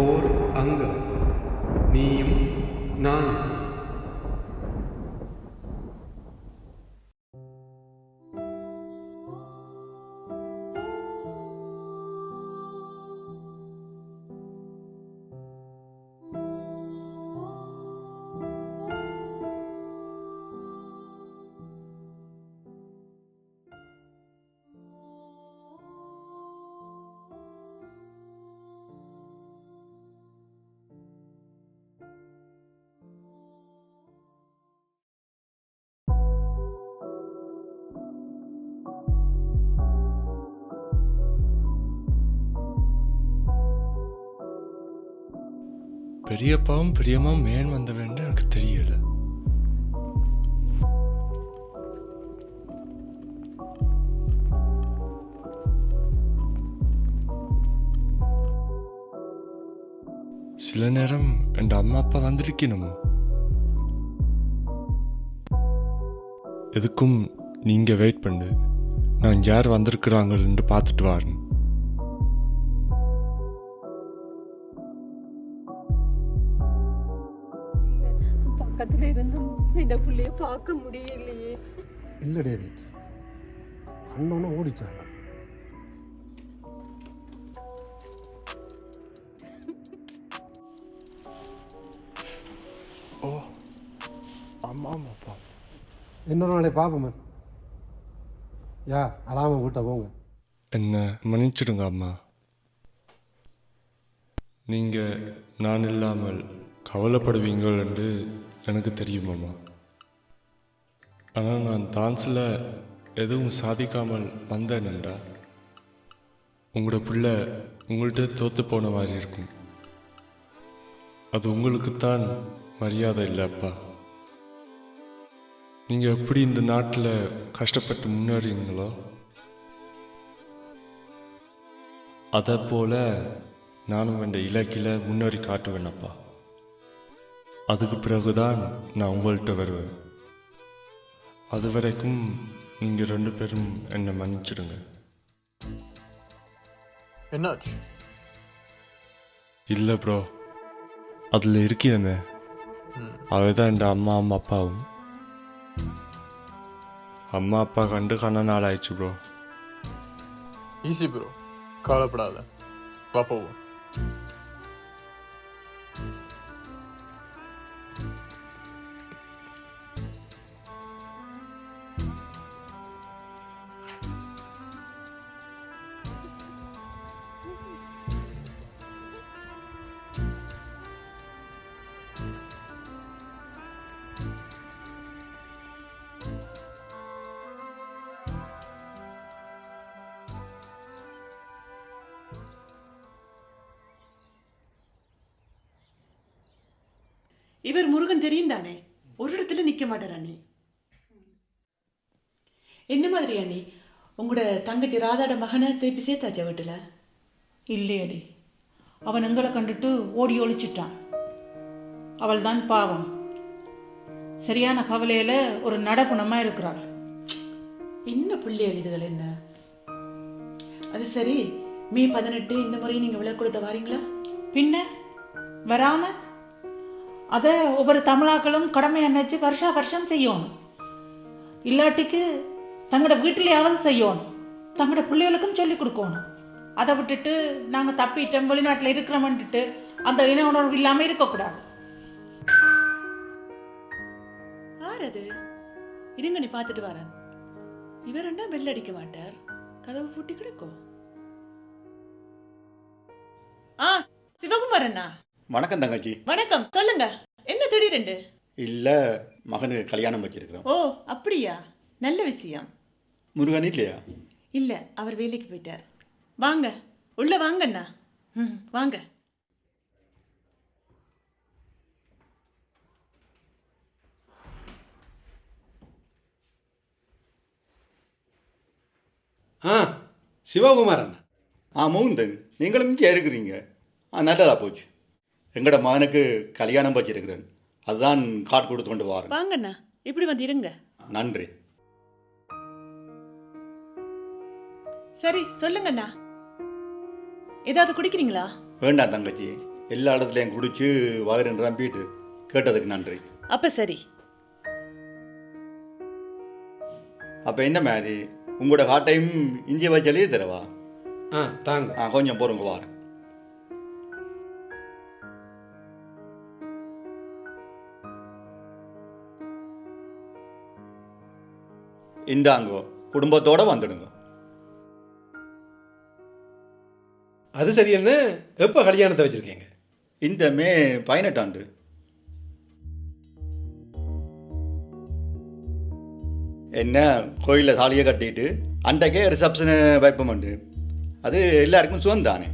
ஓர் அங்கம், நீயும் நானும். பெரியப்பாவும் பிரியமாவும் மேன் வந்த வேண்டாம் எனக்கு தெரியல. சில நேரம் என் அம்மா அப்பா வந்திருக்கணுமோ. எதுக்கும் நீங்க வெயிட் பண்ணு, நான் யார் வந்திருக்கிறாங்கன்னு பார்த்துட்டு வரேன். பக்கத்துல இருந்தும் இந்த புள்ளைய பார்க்க முடியலையே. இல்லை டேவிட், அண்ணனும் ஓடிச்சாங்க. ஓ ஆமாம் ஆமாப்பா. இன்னொரு நாளை பார்ப்போம். யா அழாமல் வீட்டை போங்க. என்ன மன்னிச்சிடுங்க அம்மா. நீங்க நான் இல்லாமல் கவலைப்படுவீங்கள் என்று எனக்கு தெரியும் அம்மா. ஆனால் நான் டான்ஸில் எதுவும் சாதிக்காமல் வந்தேன்டா உங்களோட பிள்ளை உங்கள்கிட்ட தோற்று போன மாதிரி இருக்கும். அது உங்களுக்குத்தான் மரியாதை இல்லைப்பா. நீங்கள் எப்படி இந்த நாட்டில் கஷ்டப்பட்டு முன்னேறீங்களோ அதை போல நானும் என் இலக்கில முன்னேறி காட்டுவேனப்பா. அதுக்கு பிறகுதான் நான் உங்கள்கிட்ட வருவேன். அது வரைக்கும் நீங்கள் 2 பேரும் என்னை மன்னிச்சிடுங்க. என்னாச்சு? இல்லை ப்ரோ, அதில் இருக்கிறேனே அவதான் என் அம்மா அப்பாவும். அம்மா அப்பா கண்டு கண்ண நாள் ஆயிடுச்சு ப்ரோ. ஈஸி ப்ரோ, கவலைப்படாத, பாப்போம். இவர் முருகன் தெரியும் தானே, ஒரு இடத்துல நிக்க மாட்டார் அண்ணி. என்ன மாதிரி அண்ணி, உங்களோட தங்கச்சி ராதாட மகனை திருப்பி சேர்த்தாச்சா வீட்டுல? இல்லையடி, அவன் எங்களை கண்டுட்டு ஓடி ஒழிச்சிட்டான். அவள் தான் பாவம், சரியான கவலையில ஒரு நடப்புணமா இருக்கிறாள். என்ன பிள்ளைகள் இதுகள் என்ன? அது சரி, மே 18 இந்த முறை நீங்க விலை கொடுத்த வாரீங்களா? பின்ன வராம அதை ஒவ்வொரு தமிழாக்களும் கடமையை நினைச்சு வருஷம் செய்யணும். இல்லாட்டிக்கு தங்களோட வீட்டிலேயாவது செய்யணும், தங்களோட பிள்ளைகளுக்கும் சொல்லிக் கொடுக்கணும். அதை விட்டுட்டு நாங்கள் தப்பிட்டோம் வெளிநாட்டில் இருக்கிறோம்ன்ட்டு அந்த இன உணர்வு இல்லாமல் இருக்கக்கூடாது. ஆறது இருங்க, நீ பார்த்துட்டு வரேன். இவர் என்ன பெல் அடிக்க மாட்டார், கதவு பூட்டி கிடக்கும். சிவகுமார் அண்ணா வணக்கம் தங்கச்சி. வணக்கம், சொல்லுங்க. என்ன திடீரெண்டு? இல்ல, மகனுக்கு கல்யாணம் வச்சிருக்கிறோம். ஓ அப்படியா, நல்ல விஷயம். முருகன் இல்லையா? இல்ல, அவர் வேலைக்கு போயிட்டார். வாங்க உள்ள வாங்க அண்ணா. வாங்க. சிவகுமாரன். மோகன், நீங்களும் இங்கே இருக்கிறீங்க. நல்லதா போச்சு. எங்கட மகனுக்கு கல்யாணம் வச்சிருக்கிறேன், அதுதான் கார்டு கொடுத்து கொண்டு வரேன். வாங்கண்ணா, இப்படி வந்து இருங்க. நன்றி. சரி சொல்லுங்கண்ணா, ஏதாவது குடிக்கிறீங்களா? வேண்டாம் தங்கச்சி, எல்லா இடத்துலையும் குடிச்சு வயிறு நம்பிட்டு கேட்டதுக்கு நன்றி. அப்ப சரி. அப்போ என்ன மாதிரி உங்களோட காட்டையும் இஞ்சி வச்சு எழுதி தரவா? தாங்க. கொஞ்சம் பொறுங்க வாரேன். இந்தாங்கோ, குடும்பத்தோட வந்துடுங்க. அது சரி. என்ன எப்போ கல்யாணத்தை வச்சுருக்கீங்க? இந்த மே 18 என்ன கோயிலில் தாலியை கட்டிட்டு அன்றைக்கே ரிசப்ஷனு வைப்பம் உண்டு. அது எல்லாருக்கும் சுகந்தானே.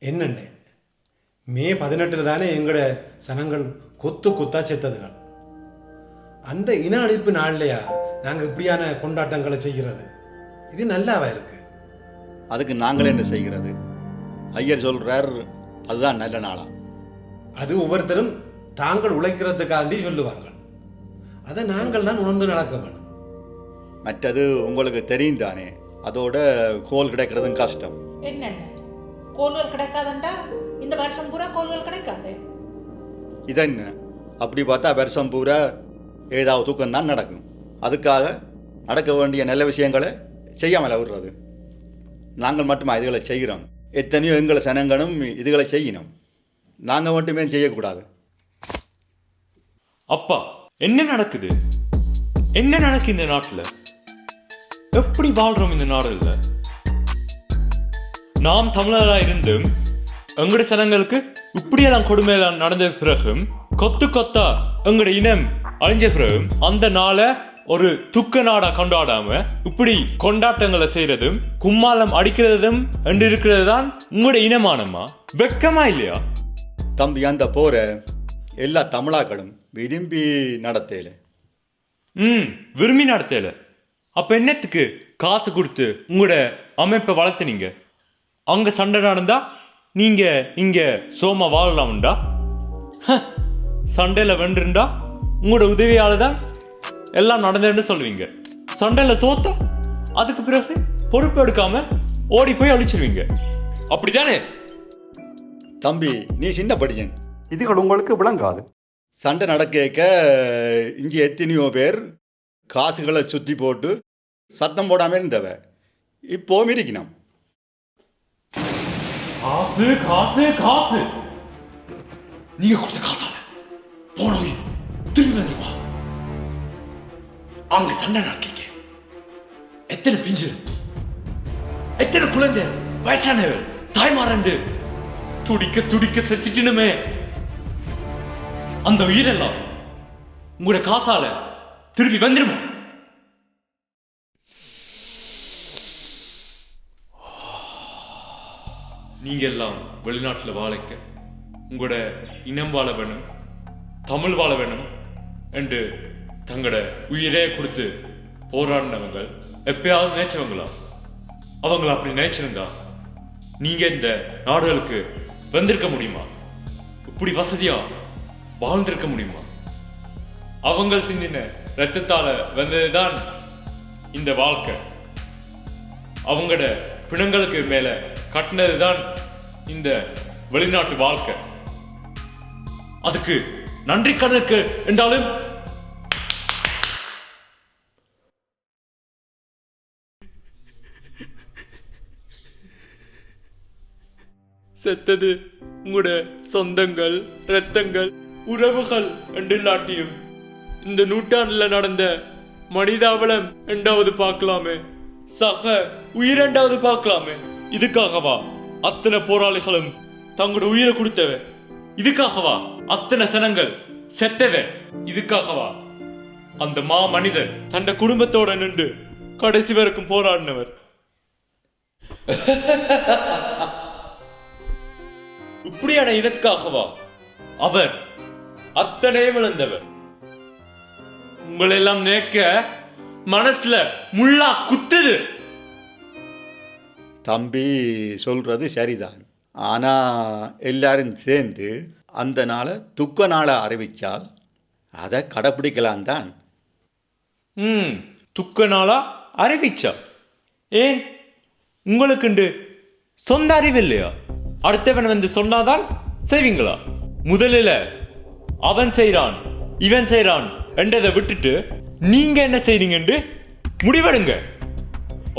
என்னண்ணே, மே 18 தானே எங்களோட சனங்கள் கொத்தா செத்ததுகள். அந்த இன அழிப்பு நாள்லையா நாங்கள் இப்படியான கொண்டாட்டங்களை செய்கிறது? இது நல்லாவா இருக்கு? அதுக்கு நாங்கள் என்ன செய்கிறது? ஐயர் சொல்கிறார் அதுதான் நல்ல நாளா. அது ஒவ்வொருத்தரும் தாங்கள் உழைக்கிறதுக்காண்டி சொல்லுவாங்க. அதை நாங்கள் தான் உணர்ந்து நடக்க வேணும். மற்றது உங்களுக்கு தெரியும் தானே, அதோட கோல் கிடைக்கிறதும் கஷ்டம். என்னென்ன கோல்கள் கிடைக்காதண்டா இந்த வருஷம் பூரா கோல்கள் கிடைக்காது. இதென்ன அப்படி பார்த்தா வருஷம் பூரா ஏதாவது தூக்கம் தான் நடக்கும். அதுக்காக நடக்க வேண்டிய நல்ல விஷயங்களை செய்யாமல் விடுறது. நாங்கள் மட்டுமா இதுகளை செய்கிறோம்? எத்தனையோ எங்களை சனங்களும் இதுகளை செய்யணும். நாங்கள் மட்டுமே செய்யக்கூடாது. அப்பா, என்ன நடக்குது? என்ன நடக்கு இந்த நாட்டில்? எப்படி வாழ்றோம் இந்த நாடுல? நாம் தமிழராக இருந்தும் எங்கட சனங்களுக்கு இப்படியெல்லாம் கொடுமையெல்லாம் நடந்த பிறகும் கொத்தா எங்கட இனம் அழிஞ்ச பிறகும் அந்த நாளை ஒரு துக்க நாடா கொண்டாடாம இப்படி கொண்டாட்டங்களை செய்யறதும் கும்மாளம் அடிக்கிறதும் என்று இருக்கிறது தான் உங்களோட இனமானமா? வெக்கமா இல்லையா? தம்பி, அந்த போற எல்லா தமிழாக்களும் விரும்பி நடத்தையில. விரும்பி நடத்தையில. அப்ப என்னத்துக்கு காசு கொடுத்து உங்களோட அமைப்பை வளர்த்துனீங்க? அங்க சண்டை நடந்தா நீங்க இங்க சோமா வாழலாம்டா. சண்டையில வென்றுண்டா உங்களோட உதவியால தான் எல்லாம் நடந்ததுன்னு சொல்லுவீங்க. சண்டையில தோத்தா அதுக்கு பிறகு பொறுப்பு எடுக்காம ஓடி போய் அழிச்சிருவீங்க. அப்படித்தானே? தம்பி, நீ சின்ன படியன், இதுகள் உங்களுக்கு விளங்காது. சண்டை நடக்க இங்கே எத்தனையோ பேர் காசுகளை சுற்றி போட்டு சத்தம் போடாமல் இருந்தவ இப்போவும் இருக்கணும். காசு காசு காசு நீங்க கொடுத்த காசால போனோம் திரும்பி வந்துருமா? அங்க சண்டை நடக்கீங்க. எத்தனை பிஞ்சு, எத்தனை குழந்தை, வயசானவர், தாய்மாரண்டு துடிக்க துடிக்க செச்சுட்டுனுமே. அந்த உயிரெல்லாம் உங்களோட காசால திரும்பி வந்துருமா? நீங்க எல்லாம் வெளிநாட்டுல வாழைக்க உங்களோட இனம் வாழ வேணும், தமிழ் வாழ வேணும் என்று தங்களோட உயிரே கொடுத்து போராடினவங்க எப்பயாவது நினைச்சவங்களா? அவங்கள அப்படி நினைச்சிருந்தா நீங்க இந்த நாடுகளுக்கு வந்திருக்க முடியுமா? இப்படி வசதியா வாழ்ந்திருக்க முடியுமா? அவங்க சிந்தின ரத்தத்தால வந்ததுதான் இந்த வாழ்க்கை. அவங்களோட பிணங்களுக்கு மேல கட்டினதுதான் இந்த வெளிநாட்டு வாழ்க்கை. அதுக்கு நன்றி கணக்கு என்றாலும் செத்தது உங்களோட சொந்தங்கள், இரத்தங்கள், உறவுகள் என்றில்லாட்டியும் இந்த நூற்றாண்டுல நடந்த மனிதாவளம் இரண்டாவது பார்க்கலாமே, சக உயிரெண்டாவது பார்க்கலாமே. இதுக்காகவா அத்தனை போராளிகளும் தங்களோட உயிரை கொடுத்தவ? இதுக்காகவா அத்தனை சனங்கள் செத்தவ? இதுக்காகவா அந்த மா மனிதன் தன் குடும்பத்தோட நின்று கடைசி வரைக்கும் போராடினவர்? இப்படியான இதற்காகவா அவர் அத்தனை விழுந்தவர்? உங்களெல்லாம் நேக்க மனசுல முள்ளா குத்துது. தம்பி சொல்றது சரிதான். ஆனா எல்லாரும் சேர்ந்து அந்த நாளை துக்க நாளை அறிவிச்சால் அதை கடைப்பிடிக்கலாம் தான். துக்க நாளா அறிவிச்சா? ஏன் உங்களுக்கு சொந்த அறிவு இல்லையா? அடுத்தவன் வந்து சொன்னாதான் செய்வீங்களா? முதலில் அவன் செய்றான் இவன் செய்றான் என்றதை விட்டுட்டு நீங்க என்ன செய்றீங்கன்னு முடிவெடுங்க.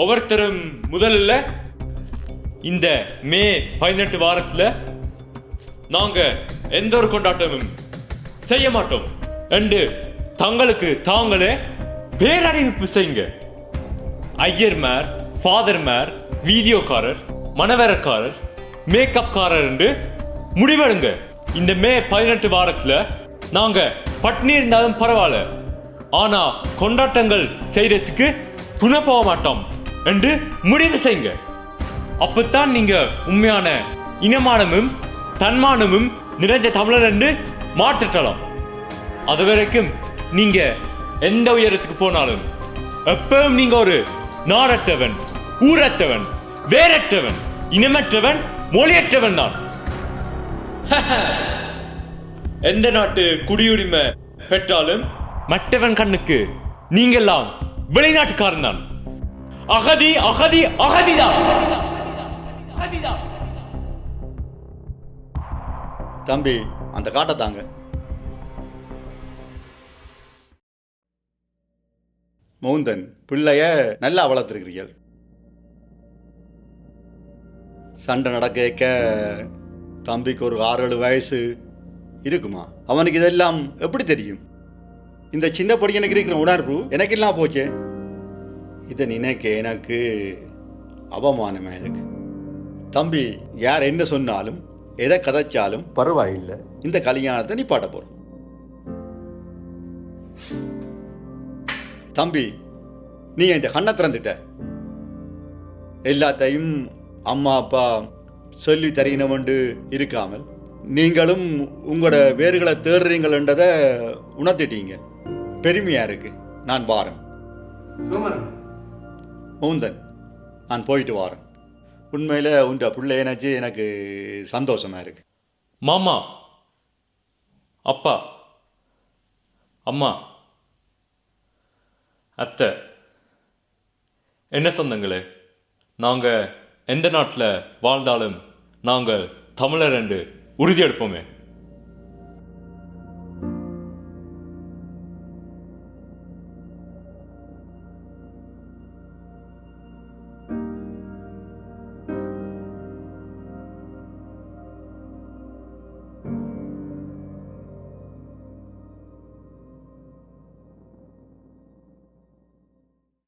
ஒவ்வொருத்தரும் முதல்ல இந்த மே 18 வாரத்துல நாங்க எந்த ஒரு கொண்டாட்டமும் செய்ய மாட்டோம் என்று தங்களுக்கு தாங்களே பேரறிவிப்பு செய்யுங்க. ஐயர்மார், ஃபாதர்மார், வீடியோக்காரர், மணவரக்காரர், மேக்கப்காரர் என்று முடிவெடுங்க. இந்த மே 18 வாரத்துல நாங்க பட்னி இருந்தாலும் பரவாயில்ல, ஆனா கொண்டாட்டங்கள் செய்யறதுக்கு துணை போக மாட்டோம் என்று முடிவு செய்யுங்க. அப்பத்தான் நீங்க உண்மையான இனமானமும் தன்மானமும் நிறைஞ்ச தமிழர் என்று மாற்றலாம். அது வரைக்கும் நீங்க எந்த உயரத்துக்கு போனாலும் எப்பவும் நீங்க ஒரு நாடற்றவன், ஊரற்றவன், வேறற்றவன், இனமற்றவன், மொழியற்றவன் தான். எந்த நாட்டு குடியுரிமை பெற்றாலும் மற்றவன் கண்ணுக்கு நீங்கெல்லாம் வெளிநாட்டுக்காரன் தான். அகதி அகதி அகதிதான். தம்பி அந்த காட்டை தாங்க. மௌந்தன் பிள்ளைய நல்லா வளர்த்துருக்கிறீர்கள். சண்டை நடக்க தம்பிக்கு ஒரு 6-7 வயசு இருக்குமா? அவனுக்கு இதெல்லாம் எப்படி தெரியும்? இந்த சின்ன படியனுக்கு இருக்கிற உணர்வு எனக்கு எல்லாம் போச்சே. இதை நினைக்க எனக்கு அவமானமாக இருக்கு. தம்பி யார் என்ன சொன்னாலும் எதை கதைச்சாலும் பரவாயில்லை, இந்த கல்யாணத்தை நிப்பாட்ட போறோம். தம்பி நீ என் கண்ணை திறந்துட்ட. எல்லாத்தையும் அம்மா அப்பா சொல்லி தரீனவண்டு இருக்காமல் நீங்களும் உங்களோட வேர்களை தேடுறீங்கன்றதை உணர்த்திட்டீங்க. பெருமையா இருக்கு. நான் வாரேன். மௌந்தன் நான் போயிட்டு வாரேன். உண்மையில உண்ட பிள்ளையனாச்சு எனக்கு சந்தோஷமா இருக்கு. மாமா, அப்பா, அம்மா, அத்தை, என்ன சொந்தங்களே, நாங்கள் எந்த நாட்டில் வாழ்ந்தாலும் நாங்கள் தமிழர் என்று உறுதியெடுப்போமே.